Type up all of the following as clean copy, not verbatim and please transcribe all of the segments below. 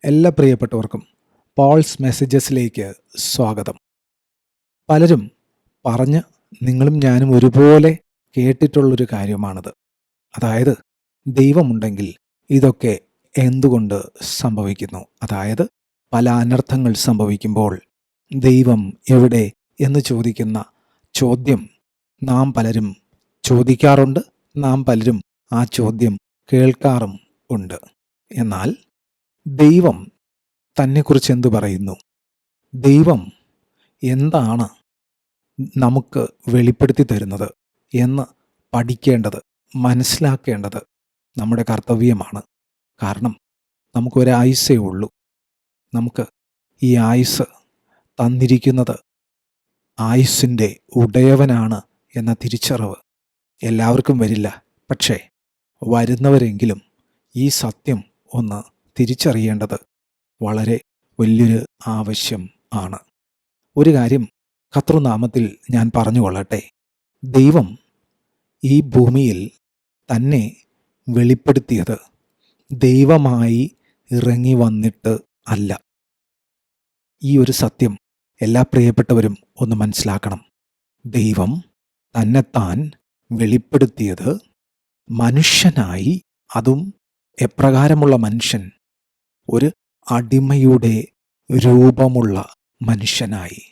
എല്ലാ പ്രിയപ്പെട്ടവർക്കും പോൾസ് മെസ്സേജസിലേക്ക് സ്വാഗതം. പലരും പറഞ്ഞ് നിങ്ങളും ഞാനും ഒരുപോലെ കേട്ടിട്ടുള്ളൊരു കാര്യമാണിത്. അതായത്, ദൈവമുണ്ടെങ്കിൽ ഇതൊക്കെ എന്തുകൊണ്ട് സംഭവിക്കുന്നു? അതായത്, പല അനർത്ഥങ്ങൾ സംഭവിക്കുമ്പോൾ ദൈവം എവിടെ എന്ന് ചോദിക്കുന്ന ചോദ്യം നാം പലരും ചോദിക്കാറുണ്ട്. നാം പലരും ആ ചോദ്യം കേൾക്കാറും ഉണ്ട്. എന്നാൽ ദൈവം തന്നെക്കുറിച്ച് എന്തു പറയുന്നു? ദൈവം എന്താണ് നമുക്ക് വെളിപ്പെടുത്തി തരുന്നത് എന്ന് പഠിക്കേണ്ടത്, മനസ്സിലാക്കേണ്ടത് നമ്മുടെ കർത്തവ്യമാണ്. കാരണം നമുക്കൊരായുസ്സേ ഉള്ളൂ. നമുക്ക് ഈ ആയുസ് തന്നിരിക്കുന്നത് ആയുസ്സിൻ്റെ ഉടയവനാണ് എന്ന തിരിച്ചറിവ് എല്ലാവർക്കും വരില്ല. പക്ഷേ വരുന്നവരെങ്കിലും ഈ സത്യം ഒന്ന് തിരിച്ചറിയേണ്ടത് വളരെ വലിയൊരു ആവശ്യം ആണ്. ഒരു കാര്യം കർത്തൃനാമത്തിൽ ഞാൻ പറഞ്ഞുകൊള്ളട്ടെ. ദൈവം ഈ ഭൂമിയിൽ തന്നെ വെളിപ്പെടുത്തിയത് ദൈവമായി ഇറങ്ങി വന്നിട്ട് അല്ല. ഈ ഒരു സത്യം എല്ലാ പ്രിയപ്പെട്ടവരും ഒന്ന് മനസ്സിലാക്കണം. ദൈവം തന്നെത്താൻ വെളിപ്പെടുത്തിയത് മനുഷ്യനായി, അതും എപ്രകാരമുള്ള മനുഷ്യൻ? ഒരു അടിമയുടെ രൂപമുള്ള മനുഷ്യനായി,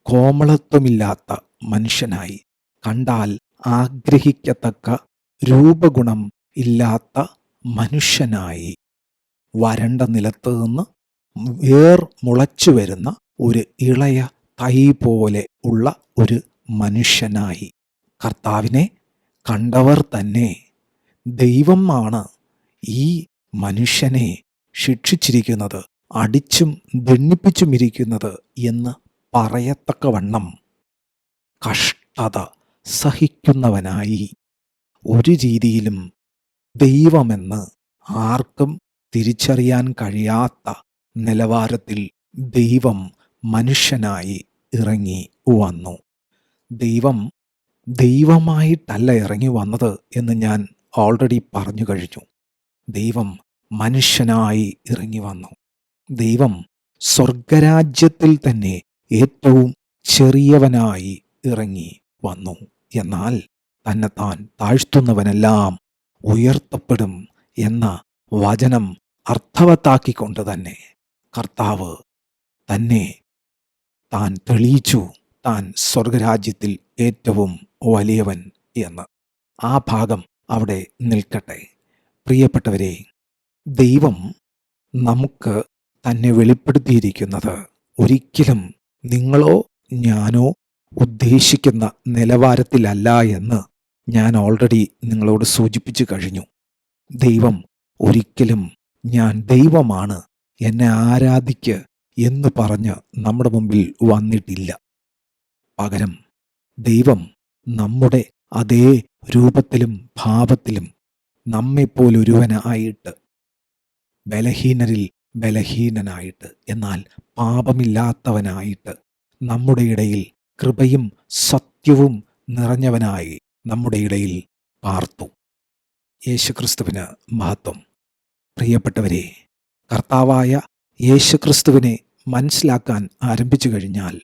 കോമളത്വമില്ലാത്ത മനുഷ്യനായി, കണ്ടാൽ ആഗ്രഹിക്കത്തക്ക രൂപഗുണം ഇല്ലാത്ത മനുഷ്യനായി, വരണ്ട നിലത്ത് നിന്ന് വേർ മുളച്ചു വരുന്ന ഒരു ഇളയ തൈ പോലെ ഉള്ള ഒരു മനുഷ്യനായി കർത്താവിനെ കണ്ടവർ തന്നെ ദൈവമാണ് ഈ മനുഷ്യനെ ശിക്ഷിച്ചിരിക്കുന്നത്, അടിച്ചും ദണ്ഡിപ്പിച്ചും ഇരിക്കുന്നത് എന്ന് പറയത്തക്കവണ്ണം കഷ്ടത സഹിക്കുന്നവനായി, ഒരു രീതിയിലും ദൈവമെന്ന് ആർക്കും തിരിച്ചറിയാൻ കഴിയാത്ത നിലവാരത്തിൽ ദൈവം മനുഷ്യനായി ഇറങ്ങി വന്നു. ദൈവം ദൈവമായിട്ടല്ല ഇറങ്ങി വന്നത് എന്ന് ഞാൻ ഓൾറെഡി പറഞ്ഞു കഴിഞ്ഞു. ദൈവം മനുഷ്യനായി ഇറങ്ങി വന്നു. ദൈവം സ്വർഗരാജ്യത്തിൽ തന്നെ ഏറ്റവും ചെറിയവനായി ഇറങ്ങി വന്നു. എന്നാൽ തന്നെത്താൻ താഴ്ത്തുന്നവനെല്ലാം ഉയർത്തപ്പെടും എന്ന വചനം അർത്ഥവത്താക്കിക്കൊണ്ട് തന്നെ കർത്താവ് തന്നെ താൻ തെളിയിച്ചു, താൻ സ്വർഗരാജ്യത്തിൽ ഏറ്റവും വലിയവൻ എന്ന്. ആ ഭാഗം അവിടെ നിൽക്കട്ടെ. പ്രിയപ്പെട്ടവരെ, ദൈവം നമുക്ക് തന്നെ വെളിപ്പെടുത്തിയിരിക്കുന്നത് ഒരിക്കലും നിങ്ങളോ ഞാനോ ഉദ്ദേശിക്കുന്ന നിലവാരത്തിലല്ല എന്ന് ഞാൻ ഓൾറെഡി നിങ്ങളോട് സൂചിപ്പിച്ചു കഴിഞ്ഞു. ദൈവം ഒരിക്കലും ഞാൻ ദൈവമാണ്, എന്നെ ആരാധിക്ക് എന്ന് പറഞ്ഞ് നമ്മുടെ മുമ്പിൽ വന്നിട്ടില്ല. പകരം ദൈവം നമ്മുടെ അതേ രൂപത്തിലും ഭാവത്തിലും നമ്മെപ്പോലൊരുവനായിട്ട്, ബലഹീനരിൽ ബലഹീനനായിട്ട്, എന്നാൽ പാപമില്ലാത്തവനായിട്ട് നമ്മുടെ ഇടയിൽ കൃപയും സത്യവും നിറഞ്ഞവനായി നമ്മുടെ ഇടയിൽ പാർത്തു. യേശുക്രിസ്തുവിന് മഹത്വം. പ്രിയപ്പെട്ടവരെ, കർത്താവായ യേശുക്രിസ്തുവിനെ മനസ്സിലാക്കാൻ ആരംഭിച്ചു കഴിഞ്ഞാൽ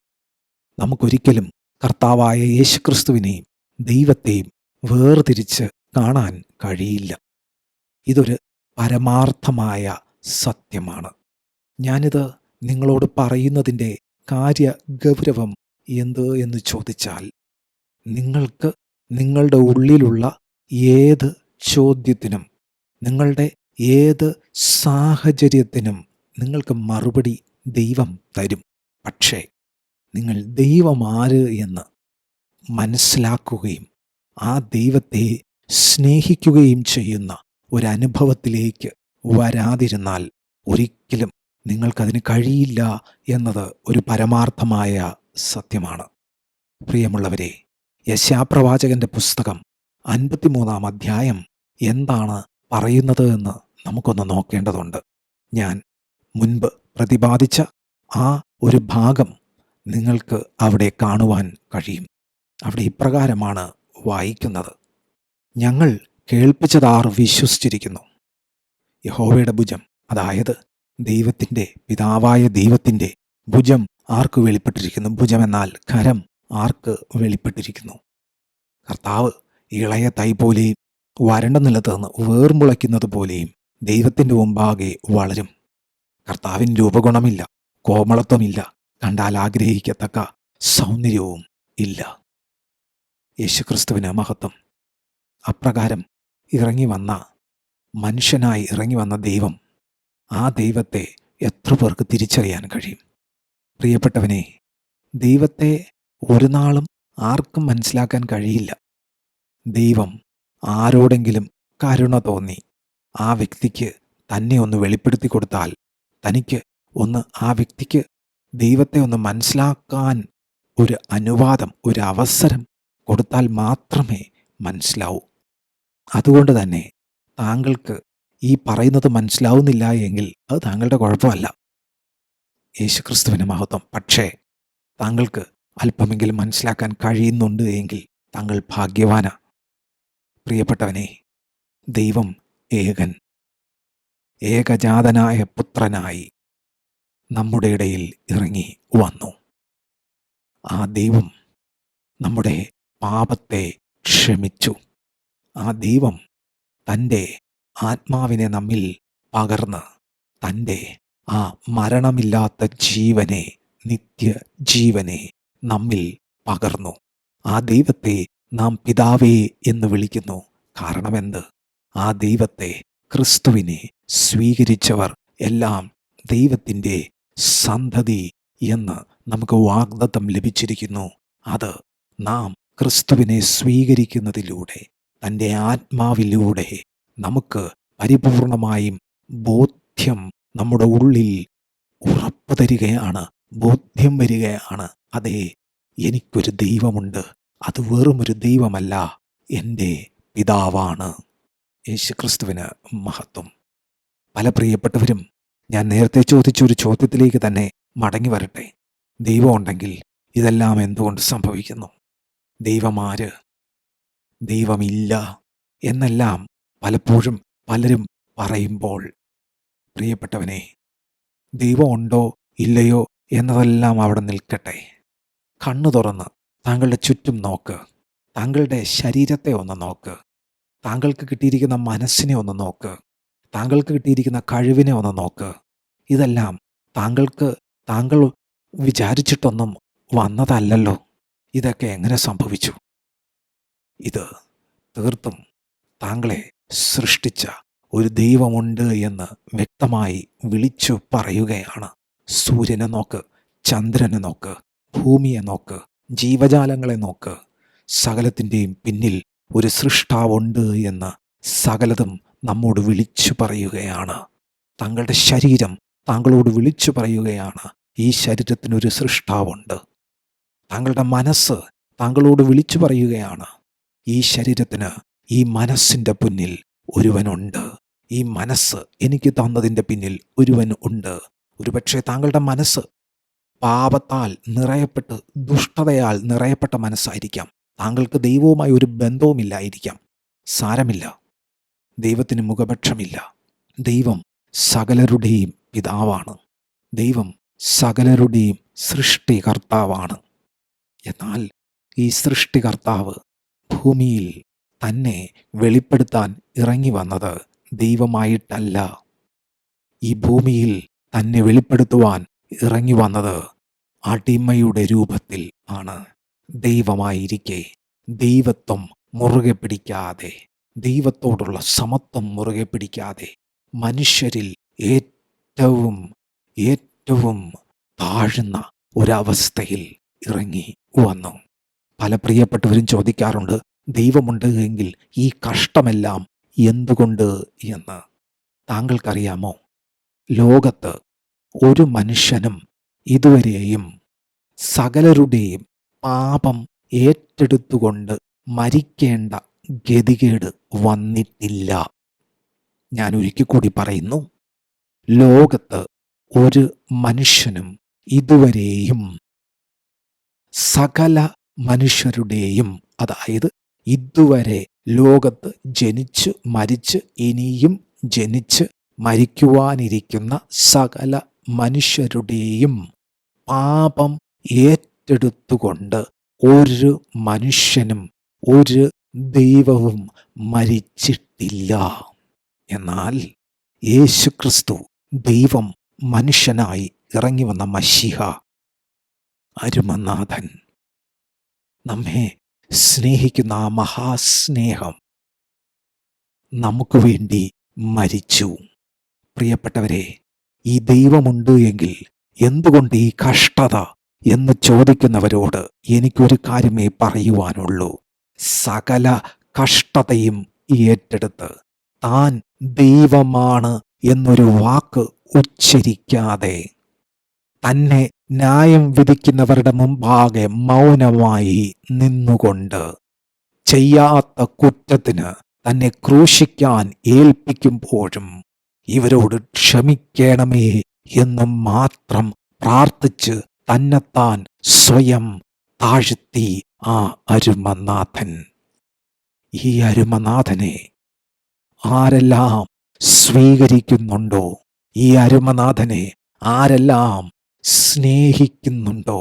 നമുക്കൊരിക്കലും കർത്താവായ യേശുക്രിസ്തുവിനെയും ദൈവത്തെയും വേർതിരിച്ച് കാണാൻ കഴിയില്ല. ഇതൊരു പരമാർത്ഥമായ സത്യമാണ്. ഞാനിത് നിങ്ങളോട് പറയുന്നതിൻ്റെ കാര്യഗൗരവം എന്ത് എന്ന് ചോദിച്ചാൽ, നിങ്ങൾക്ക് നിങ്ങളുടെ ഉള്ളിലുള്ള ഏത് ചോദ്യത്തിനും, നിങ്ങളുടെ ഏത് സാഹചര്യത്തിനും നിങ്ങൾക്ക് മറുപടി ദൈവം തരും. പക്ഷേ നിങ്ങൾ ദൈവമാര് എന്ന് മനസ്സിലാക്കുകയും ആ ദൈവത്തെ സ്നേഹിക്കുകയും ചെയ്യുന്ന ഒരനുഭവത്തിലേക്ക് വരാതിരുന്നാൽ ഒരിക്കലും നിങ്ങൾക്കതിന് കഴിയില്ല എന്നത് ഒരു പരമാർത്ഥമായ സത്യമാണ്. പ്രിയമുള്ളവരെ, യെശയ്യാപ്രവാചകന്റെ പുസ്തകം 53-ാം അധ്യായം എന്താണ് പറയുന്നത് എന്ന് നമുക്കൊന്ന് നോക്കേണ്ടതുണ്ട്. ഞാൻ മുൻപ് പ്രതിപാദിച്ച ആ ഒരു ഭാഗം നിങ്ങൾക്ക് അവിടെ കാണുവാൻ കഴിയും. അവിടെ ഇപ്രകാരമാണ് വായിക്കുന്നത്: ഞങ്ങൾ കേൾപ്പിച്ചതാർ വിശ്വസിച്ചിരിക്കുന്നു. യഹോവയുടെ ഭുജം, അതായത് ദൈവത്തിൻ്റെ, പിതാവായ ദൈവത്തിൻ്റെ ഭുജം ആർക്ക് വെളിപ്പെട്ടിരിക്കുന്നു? ഭുജം എന്നാൽ കരം ആർക്ക് വെളിപ്പെട്ടിരിക്കുന്നു? കർത്താവ് ഇളയ തൈ പോലെയും വരണ്ട നിലത്ത് നിന്ന് വേർമുളയ്ക്കുന്നത് പോലെയും ദൈവത്തിൻ്റെ മുമ്പാകെ വളരും. കർത്താവിന് രൂപഗുണമില്ല, കോമളത്വമില്ല, കണ്ടാൽ ആഗ്രഹിക്കത്തക്ക സൗന്ദര്യവും ഇല്ല. യേശുക്രിസ്തുവിന് മഹത്വം. അപ്രകാരം ഇറങ്ങി വന്ന മനുഷ്യനായി ഇറങ്ങി വന്ന ദൈവം, ആ ദൈവത്തെ എത്ര പേർക്ക് തിരിച്ചറിയാൻ കഴിയും? പ്രിയപ്പെട്ടവനെ, ദൈവത്തെ ഒരു നാളും ആർക്കും മനസ്സിലാക്കാൻ കഴിയില്ല. ദൈവം ആരോടെങ്കിലും കരുണ തോന്നി ആ വ്യക്തിക്ക് തന്നെ ഒന്ന് വെളിപ്പെടുത്തി കൊടുത്താൽ, തനിക്ക് ഒന്ന് ആ വ്യക്തിക്ക് ദൈവത്തെ ഒന്ന് മനസ്സിലാക്കാൻ ഒരു അനുവാദം, ഒരു അവസരം കൊടുത്താൽ മാത്രമേ മനസ്സിലാവൂ. അതുകൊണ്ട് തന്നെ താങ്കൾക്ക് ഈ പറയുന്നത് മനസ്സിലാവുന്നില്ല എങ്കിൽ അത് താങ്കളുടെ കുഴപ്പമല്ല. യേശുക്രിസ്തുവിന് മഹത്വം. പക്ഷേ താങ്കൾക്ക് അല്പമെങ്കിലും മനസ്സിലാക്കാൻ കഴിയുന്നുണ്ട് എങ്കിൽ താങ്കൾ ഭാഗ്യവാന. പ്രിയപ്പെട്ടവനെ, ദൈവം ഏകൻ, ഏകജാതനായ പുത്രനായി നമ്മുടെ ഇടയിൽ ഇറങ്ങി വന്നു. ആ ദൈവം നമ്മുടെ പാപത്തെ ക്ഷമിച്ചു. ആ ദൈവം തൻ്റെ ആത്മാവിനെ നമ്മിൽ പകർന്ന് തൻ്റെ ആ മരണമില്ലാത്ത ജീവനെ, നിത്യജീവനെ നമ്മിൽ പകർന്നു. ആ ദൈവത്തെ നാം പിതാവേ എന്ന് വിളിക്കുന്നു. കാരണമെന്ത്? ആ ദൈവത്തെ, ക്രിസ്തുവിനെ സ്വീകരിച്ചവർ എല്ലാം ദൈവത്തിൻ്റെ സന്തതി എന്ന് നമുക്ക് വാഗ്ദത്തം ലഭിച്ചിരിക്കുന്നു. അത് നാം ക്രിസ്തുവിനെ സ്വീകരിക്കുന്നതിലൂടെ, തൻ്റെ ആത്മാവിലൂടെ നമുക്ക് പരിപൂർണമായും ബോധ്യം നമ്മുടെ ഉള്ളിൽ ഉറപ്പ് തരികയാണ്, ബോധ്യം വരികയാണ്. അതെ, എനിക്കൊരു ദൈവമുണ്ട്, അത് വെറുമൊരു ദൈവമല്ല, എൻ്റെ പിതാവാണ്. യേശുക്രിസ്തുവിന് മഹത്വം. പല പ്രിയപ്പെട്ടവരും ഞാൻ നേരത്തെ ചോദിച്ചൊരു ചോദ്യത്തിലേക്ക് തന്നെ മടങ്ങി വരട്ടെ. ദൈവം ഉണ്ടെങ്കിൽ ഇതെല്ലാം എന്തുകൊണ്ട് സംഭവിക്കുന്നു? ദൈവമാര്? ദൈവമില്ല എന്നെല്ലാം പലപ്പോഴും പലരും പറയുമ്പോൾ, പ്രിയപ്പെട്ടവനെ, ദൈവം ഉണ്ടോ ഇല്ലയോ എന്നതെല്ലാം അവിടെ നിൽക്കട്ടെ. കണ്ണു തുറന്ന് താങ്കളുടെ ചുറ്റും നോക്ക്. താങ്കളുടെ ശരീരത്തെ ഒന്ന് നോക്ക്. താങ്കൾക്ക് കിട്ടിയിരിക്കുന്ന മനസ്സിനെ ഒന്ന് നോക്ക്. താങ്കൾക്ക് കിട്ടിയിരിക്കുന്ന കഴിവിനെ ഒന്ന് നോക്ക്. ഇതെല്ലാം താങ്കൾ വിചാരിച്ചിട്ടൊന്നും വന്നതല്ലല്ലോ. ഇതൊക്കെ എങ്ങനെ സംഭവിച്ചു? ഇത് തീർത്തും താങ്കളെ സൃഷ്ടിച്ച ഒരു ദൈവമുണ്ട് എന്ന് വ്യക്തമായി വിളിച്ചു പറയുകയാണ്. സൂര്യനെ നോക്ക്, ചന്ദ്രനെ നോക്ക്, ഭൂമിയെ നോക്ക്, ജീവജാലങ്ങളെ നോക്ക്. സകലത്തിൻ്റെയും പിന്നിൽ ഒരു സൃഷ്ടാവുണ്ട് എന്ന് സകലതും നമ്മോട് വിളിച്ചു പറയുകയാണ്. താങ്കളുടെ ശരീരം താങ്കളോട് വിളിച്ചു പറയുകയാണ്, ഈ ശരീരത്തിനൊരു സൃഷ്ടാവുണ്ട്. താങ്കളുടെ മനസ്സ് താങ്കളോട് വിളിച്ചു പറയുകയാണ്, ഈ ശരീരത്തിന്, ഈ മനസ്സിൻ്റെ പിന്നിൽ ഒരുവനുണ്ട്. ഈ മനസ്സ് എനിക്ക് തന്നതിൻ്റെ പിന്നിൽ ഒരുവൻ ഉണ്ട്. ഒരുപക്ഷെ താങ്കളുടെ മനസ്സ് പാപത്താൽ നിറയപ്പെട്ട്, ദുഷ്ടതയാൽ നിറയപ്പെട്ട മനസ്സായിരിക്കാം. താങ്കൾക്ക് ദൈവവുമായി ഒരു ബന്ധവുമില്ലായിരിക്കാം. സാരമില്ല, ദൈവത്തിന് മുഖപക്ഷമില്ല. ദൈവം സകലരുടെയും പിതാവാണ്. ദൈവം സകലരുടെയും സൃഷ്ടികർത്താവാണ്. എന്നാൽ ഈ സൃഷ്ടികർത്താവ് ഭൂമിയിൽ തന്നെ വെളിപ്പെടുത്താൻ ഇറങ്ങി വന്നത് ദൈവമായിട്ടല്ല. ഈ ഭൂമിയിൽ തന്നെ വെളിപ്പെടുത്തുവാൻ ഇറങ്ങി വന്നത് അടിമയുടെ രൂപത്തിൽ ആണ്. ദൈവമായിരിക്കെ ദൈവത്വം മുറുകെ പിടിക്കാതെ, ദൈവത്തോടുള്ള സമത്വം മുറുകെ പിടിക്കാതെ, മനുഷ്യരിൽ ഏറ്റവും ഏറ്റവും താഴ്ന്ന ഒരവസ്ഥയിൽ ഇറങ്ങി വന്നു. പല പ്രിയപ്പെട്ടവരും ചോദിക്കാറുണ്ട്, ദൈവമുണ്ട് എങ്കിൽ ഈ കഷ്ടമെല്ലാം എന്തുകൊണ്ട് എന്ന്. താങ്കൾക്കറിയാമോ, ലോകത്ത് ഒരു മനുഷ്യനും ഇതുവരെയും സകലരുടെയും പാപം ഏറ്റെടുത്തുകൊണ്ട് മരിക്കേണ്ട ഗതികേട് വന്നിട്ടില്ല. ഞാൻ ഒരിക്കൽ കൂടി പറയുന്നു, ലോകത്ത് ഒരു മനുഷ്യനും ഇതുവരെയും സകല മനുഷ്യരുടെയും, അതായത് ഇതുവരെ ലോകത്ത് ജനിച്ച് മരിച്ച് ഇനിയും ജനിച്ച് മരിക്കുവാനിരിക്കുന്ന സകല മനുഷ്യരുടെയും പാപം ഏറ്റെടുത്തുകൊണ്ട് ഒരു മനുഷ്യനും ഒരു ദൈവവും മരിച്ചിട്ടില്ല. എന്നാൽ യേശുക്രിസ്തു ദൈവം മനുഷ്യനായി ഇറങ്ങി വന്ന മശിഹ, അരുമനാഥൻ, നമ്മെ സ്നേഹിക്കുന്ന ആ മഹാസ്നേഹം നമുക്ക് വേണ്ടി മരിച്ചു. പ്രിയപ്പെട്ടവരെ, ഈ ദൈവമുണ്ട് എങ്കിൽ എന്തുകൊണ്ട് ഈ കഷ്ടത എന്ന് ചോദിക്കുന്നവരോട് എനിക്കൊരു കാര്യമേ പറയുവാനുള്ളൂ. സകല കഷ്ടതയും ഏറ്റെടുത്ത് താൻ ദൈവമാണ് എന്നൊരു വാക്ക് ഉച്ചരിക്കാതെ തന്നെ ന്യായം വിധിക്കുന്നവരുടെ മുമ്പാകെ മൗനമായി നിന്നുകൊണ്ട് ചെയ്യാത്ത കുറ്റത്തിന് തന്നെ ക്രൂശിക്കാൻ ഏൽപ്പിക്കുമ്പോഴും ഇവരോട് ക്ഷമിക്കണമേ എന്ന് മാത്രം പ്രാർത്ഥിച്ച് തന്നെത്താൻ സ്വയം താഴ്ത്തി ആ അരുമനാഥൻ. ഈ അരുമനാഥനെ ആരെല്ലാം സ്വീകരിക്കുന്നുണ്ടോ, ഈ അരുമനാഥനെ ആരെല്ലാം സ്നേഹിക്കുന്നുണ്ടോ,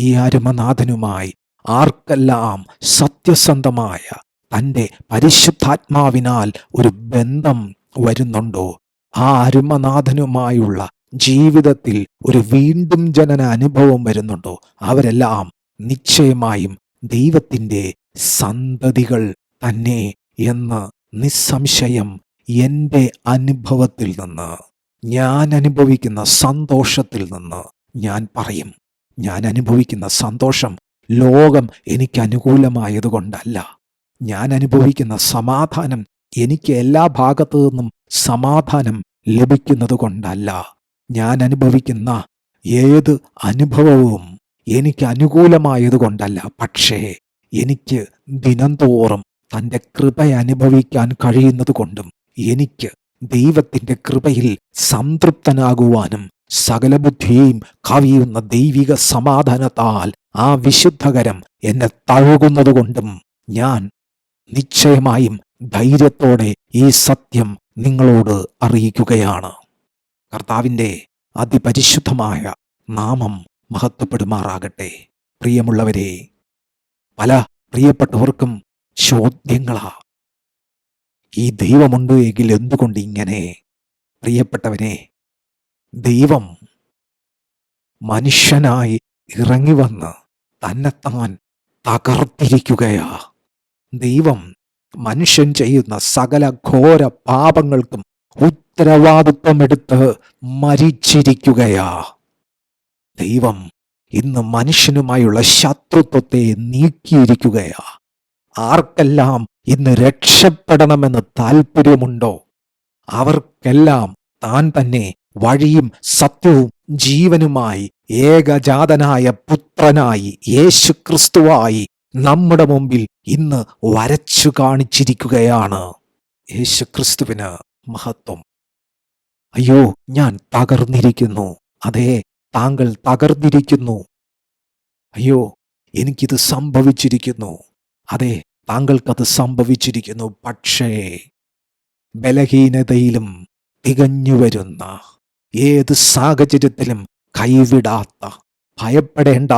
ഈ അരുമനാഥനുമായി ആർക്കെല്ലാം സത്യസന്ധമായ തൻ്റെ പരിശുദ്ധാത്മാവിനാൽ ഒരു ബന്ധം വരുന്നുണ്ടോ, ആ അരുമനാഥനുമായുള്ള ജീവിതത്തിൽ ഒരു വീണ്ടും ജനന അനുഭവം വരുന്നുണ്ടോ, അവരെല്ലാം നിശ്ചയമായും ദൈവത്തിൻ്റെ സന്തതികൾ തന്നെ എന്ന് നിസ്സംശയം എൻ്റെ അനുഭവത്തിൽ നിന്ന്, ഞാൻ അനുഭവിക്കുന്ന സന്തോഷത്തിൽ നിന്ന് ഞാൻ പറയും. ഞാൻ അനുഭവിക്കുന്ന സന്തോഷം ലോകം എനിക്ക് അനുകൂലമായതുകൊണ്ടല്ല. ഞാൻ അനുഭവിക്കുന്ന സമാധാനം എനിക്ക് എല്ലാ ഭാഗത്തു നിന്നും സമാധാനം ലഭിക്കുന്നത് കൊണ്ടല്ല. ഞാൻ അനുഭവിക്കുന്ന ഏത് അനുഭവവും എനിക്ക് അനുകൂലമായതുകൊണ്ടല്ല. പക്ഷേ എനിക്ക് ദിനംതോറും തൻ്റെ കൃപ അനുഭവിക്കാൻ കഴിയുന്നത് കൊണ്ടും എനിക്ക് ദൈവത്തിൻ്റെ കൃപയിൽ സംതൃപ്തനാകുവാനും സകല ബുദ്ധിയെയും കവിയുന്ന ദൈവിക സമാധാനത്താൽ ആ വിശുദ്ധകരം എന്നെ തഴുകുന്നത് കൊണ്ടും ഞാൻ നിശ്ചയമായും ധൈര്യത്തോടെ ഈ സത്യം നിങ്ങളോട് അറിയിക്കുകയാണ്. കർത്താവിൻ്റെ അതിപരിശുദ്ധമായ നാമം മഹത്വപ്പെടുമാറാകട്ടെ. പ്രിയമുള്ളവരെ, പല പ്രിയപ്പെട്ടവർക്കും ചോദ്യങ്ങളാ. ഈ ദൈവമുണ്ട് എങ്കിൽ എന്തുകൊണ്ട് ഇങ്ങനെ? പ്രിയപ്പെട്ടവനെ, ദൈവം മനുഷ്യനായി ഇറങ്ങി വന്ന് തന്നെത്താൻ തകർത്തിരിക്കുകയാ. ദൈവം മനുഷ്യൻ ചെയ്യുന്ന സകല ഘോര പാപങ്ങൾക്കും ഉത്തരവാദിത്വമെടുത്ത് മരിച്ചിരിക്കുകയാ. ദൈവം ഇന്ന് മനുഷ്യനുമായുള്ള ശത്രുത്വത്തെ നീക്കിയിരിക്കുകയാ. ആർക്കെല്ലാം ഇന്ന് രക്ഷപ്പെടണമെന്ന് താല്പര്യമുണ്ടോ അവർക്കെല്ലാം താൻ തന്നെ വഴിയും സത്യവും ജീവനുമായി ഏകജാതനായ പുത്രനായി യേശുക്രിസ്തുവായി നമ്മുടെ മുമ്പിൽ ഇന്ന് വരച്ചു കാണിച്ചിരിക്കുകയാണ്. യേശുക്രിസ്തുവിന് മഹത്വം. അയ്യോ, ഞാൻ തകർന്നിരിക്കുന്നു. അതെ, താങ്കൾ തകർന്നിരിക്കുന്നു. അയ്യോ, എനിക്കിത് സംഭവിച്ചിരിക്കുന്നു. അതെ, താങ്കൾക്കത് സംഭവിച്ചിരിക്കുന്നു. പക്ഷേ ബലഹീനതയിലും തികഞ്ഞു വരുന്ന, ഏത് സാഹചര്യത്തിലും കൈവിടാത്ത, ഭയപ്പെടേണ്ട,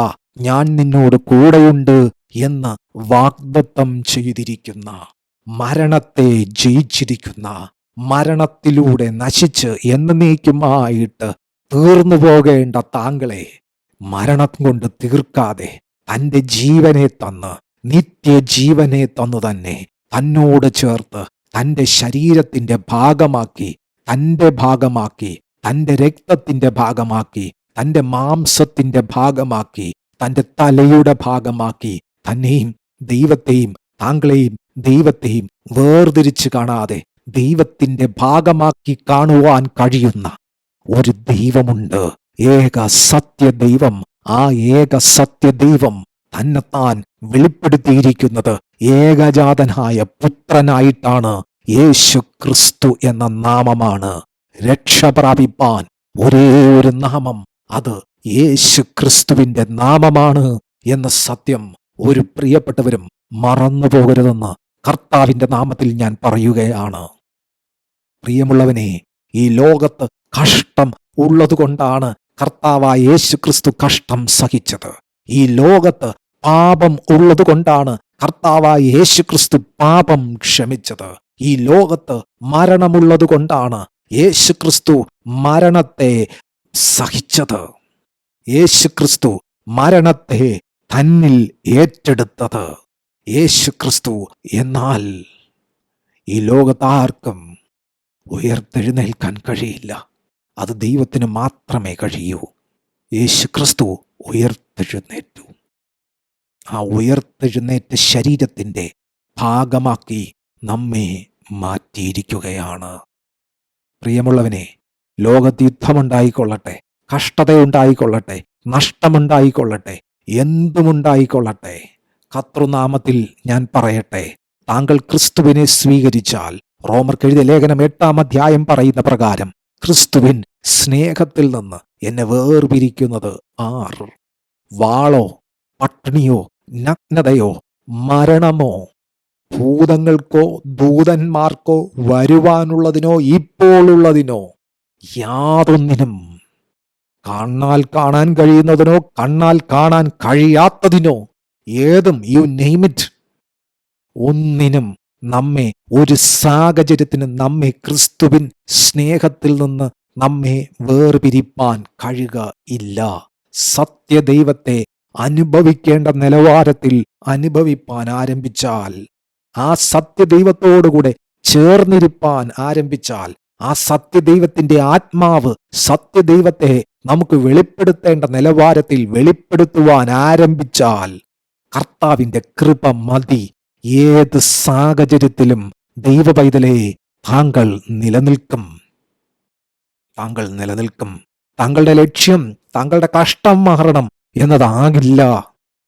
ഞാൻ നിന്നോട് കൂടെയുണ്ട് എന്ന് വാഗ്ദത്തം ചെയ്തിരിക്കുന്ന, മരണത്തെ ജയിച്ചിരിക്കുന്ന, മരണത്തിലൂടെ നശിച്ച് എന്നേക്കുമായിട്ട് തീർന്നു പോകേണ്ട താങ്കളെ മരണം കൊണ്ട് തീർക്കാതെ തൻ്റെ ജീവനെ തന്ന്, നിത്യജീവനെ തന്നു തന്നെ തന്നോട് ചേർത്ത് തൻ്റെ ശരീരത്തിൻ്റെ ഭാഗമാക്കി, തൻ്റെ ഭാഗമാക്കി, തൻ്റെ രക്തത്തിൻ്റെ ഭാഗമാക്കി, തൻ്റെ മാംസത്തിൻ്റെ ഭാഗമാക്കി, തൻ്റെ തലയുടെ ഭാഗമാക്കി, തന്നെയും ദൈവത്തെയും താങ്കളെയും ദൈവത്തെയും വേർതിരിച്ച് കാണാതെ ദൈവത്തിൻ്റെ ഭാഗമാക്കി കാണുവാൻ കഴിയുന്ന ഒരു ദൈവമുണ്ട്. ഏക സത്യദൈവം. ആ ഏക സത്യദൈവം തന്നെത്താൻ വെളിപ്പെടുത്തിയിരിക്കുന്നത് ഏകജാതനായ പുത്രനായിട്ടാണ്. യേശു ക്രിസ്തു എന്ന നാമമാണ്. രക്ഷ പ്രാപിപ്പാൻ ഒരേ ഒരു നാമം, അത് യേശു ക്രിസ്തുവിൻ്റെ നാമമാണ് എന്ന സത്യം ഒരു പ്രിയപ്പെട്ടവരും മറന്നു പോകരുതെന്ന് കർത്താവിൻ്റെ നാമത്തിൽ ഞാൻ പറയുകയാണ്. പ്രിയമുള്ളവനെ, ഈ ലോകത്ത് കഷ്ടം ഉള്ളതുകൊണ്ടാണ് കർത്താവായ യേശുക്രിസ്തു കഷ്ടം സഹിച്ചത്. ഈ ലോകത്ത് പാപം ഉള്ളതുകൊണ്ടാണ് കർത്താവായ യേശുക്രിസ്തു പാപം ക്ഷമിച്ചത്. ഈ ലോകത്ത് മരണമുള്ളതുകൊണ്ടാണ് യേശുക്രിസ്തു മരണത്തെ സഹിച്ചത്. യേശുക്രിസ്തു മരണത്തെ തന്നിൽ ഏറ്റെടുത്തത്. യേശുക്രിസ്തു എന്നാൽ ഈ ലോകത്താർക്കും ഉയർത്തെഴുന്നേൽക്കാൻ കഴിയില്ല. അത് ദൈവത്തിന് മാത്രമേ കഴിയൂ. യേശുക്രിസ്തു ഉയർത്തെഴുന്നേറ്റു. ആ ഉയർത്തെഴുന്നേറ്റ ശരീരത്തിൻ്റെ ഭാഗമാക്കി നമ്മെ മാറ്റിയിരിക്കുകയാണ്. പ്രിയമുള്ളവനെ, ലോകത്ത് യുദ്ധമുണ്ടായിക്കൊള്ളട്ടെ, കഷ്ടതയുണ്ടായിക്കൊള്ളട്ടെ, നഷ്ടമുണ്ടായിക്കൊള്ളട്ടെ, എന്തുമുണ്ടായിക്കൊള്ളട്ടെ, കർത്തൃനാമത്തിൽ ഞാൻ പറയട്ടെ, താങ്കൾ ക്രിസ്തുവിനെ സ്വീകരിച്ചാൽ റോമർക്കെഴുതിയ ലേഖനം 8-ാം അധ്യായം പറയുന്ന പ്രകാരം ക്രിസ്തുവിൻ സ്നേഹത്തിൽ നിന്ന് എന്നെ വേർപിരിക്കുന്നത് ആർ? വാളോ, പട്ടിണിയോ, നഗ്നതയോ, മരണമോ, ഭൂതങ്ങൾക്കോ ദൂതന്മാർക്കോ വരുവാനുള്ളതിനോ ഇപ്പോഴുള്ളതിനോ യാതൊന്നിനും, കണ്ണാൽ കാണാൻ കഴിയുന്നതിനോ കണ്ണാൽ കാണാൻ കഴിയാത്തതിനോ, ഏതും, യു നെയിം ഇറ്റ്, ഒന്നിനും നമ്മെ, ഒരു സാഹചര്യത്തിന് നമ്മെ ക്രിസ്തുവിൻ സ്നേഹത്തിൽ നിന്ന് നമ്മെ വേർപിരിപ്പാൻ കഴിയുകയില്ല. സത്യദൈവത്തെ അനുഭവിക്കേണ്ട നിലവാരത്തിൽ അനുഭവിപ്പാൻ ആരംഭിച്ചാൽ, ആ സത്യദൈവത്തോടുകൂടെ ചേർന്നിരിപ്പാൻ ആരംഭിച്ചാൽ, ആ സത്യദൈവത്തിൻ്റെ ആത്മാവ് സത്യദൈവത്തെ നമുക്ക് വെളിപ്പെടുത്തേണ്ട നിലവാരത്തിൽ വെളിപ്പെടുത്തുവാൻ ആരംഭിച്ചാൽ, കർത്താവിൻ്റെ കൃപ മതി. ഏത് സാഹചര്യത്തിലും ദൈവ പൈതലേ, താങ്കൾ നിലനിൽക്കും. താങ്കൾ നിലനിൽക്കും. താങ്കളുടെ ലക്ഷ്യം താങ്കളുടെ കഷ്ടം മാറണം എന്നതാകില്ല.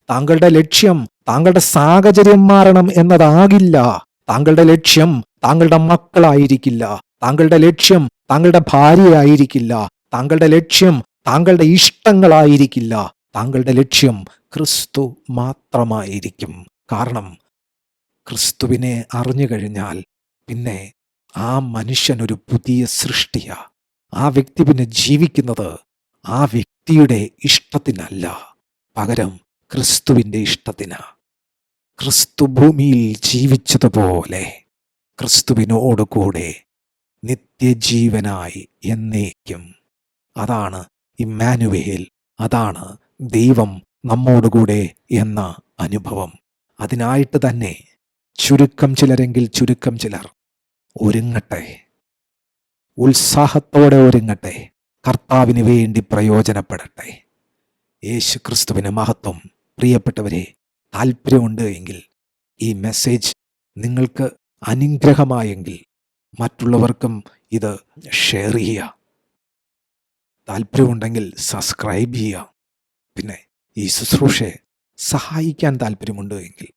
താങ്കളുടെ ലക്ഷ്യം താങ്കളുടെ സാഹചര്യം മാറണം എന്നതാകില്ല. താങ്കളുടെ ലക്ഷ്യം താങ്കളുടെ മക്കളായിരിക്കില്ല. താങ്കളുടെ ലക്ഷ്യം താങ്കളുടെ ഭാര്യയായിരിക്കില്ല. താങ്കളുടെ ലക്ഷ്യം താങ്കളുടെ ഇഷ്ടങ്ങളായിരിക്കില്ല. താങ്കളുടെ ലക്ഷ്യം ക്രിസ്തു മാത്രമായിരിക്കും. കാരണം ക്രിസ്തുവിനെ അറിഞ്ഞു കഴിഞ്ഞാൽ പിന്നെ ആ മനുഷ്യനൊരു പുതിയ സൃഷ്ടിയാ. ആ വ്യക്തി പിന്നെ ജീവിക്കുന്നത് ആ വ്യക്തിയുടെ ഇഷ്ടത്തിനല്ല, പകരം ക്രിസ്തുവിൻ്റെ ഇഷ്ടത്തിനാ. ക്രിസ്തു ഭൂമിയിൽ ജീവിച്ചതുപോലെ ക്രിസ്തുവിനോട് കൂടെ നിത്യജീവനായി എന്നേക്കും. അതാണ് ഇമ്മാനുവേൽ, അതാണ് ദൈവം നമ്മോടുകൂടെ എന്ന അനുഭവം. അതിനായിട്ട് തന്നെ ചുരുക്കം ചിലരെങ്കിൽ ചുരുക്കം ചിലർ ഒരുങ്ങട്ടെ, ഉത്സാഹത്തോടെ ഒരുങ്ങട്ടെ, കർത്താവിന് വേണ്ടി പ്രയോജനപ്പെടട്ടെ. യേശു ക്രിസ്തുവിന് മഹത്വം. പ്രിയപ്പെട്ടവരെ, താല്പര്യമുണ്ട് എങ്കിൽ ഈ മെസ്സേജ് നിങ്ങൾക്ക് അനുഗ്രഹമായെങ്കിൽ മറ്റുള്ളവർക്കും ഇത് ഷെയർ ചെയ്യുക. താല്പര്യമുണ്ടെങ്കിൽ സബ്സ്ക്രൈബ് ചെയ്യുക. പിന്നെ ഈ ശുശ്രൂഷയെ സഹായിക്കാൻ താല്പര്യമുണ്ട് എങ്കിൽ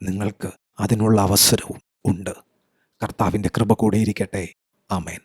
നിങ്ങൾക്ക് അതിനുള്ള അവസരവും ഉണ്ട്. കർത്താവിൻ്റെ കൃപ കൂടെ ഇരിക്കട്ടെ. ആമേൻ.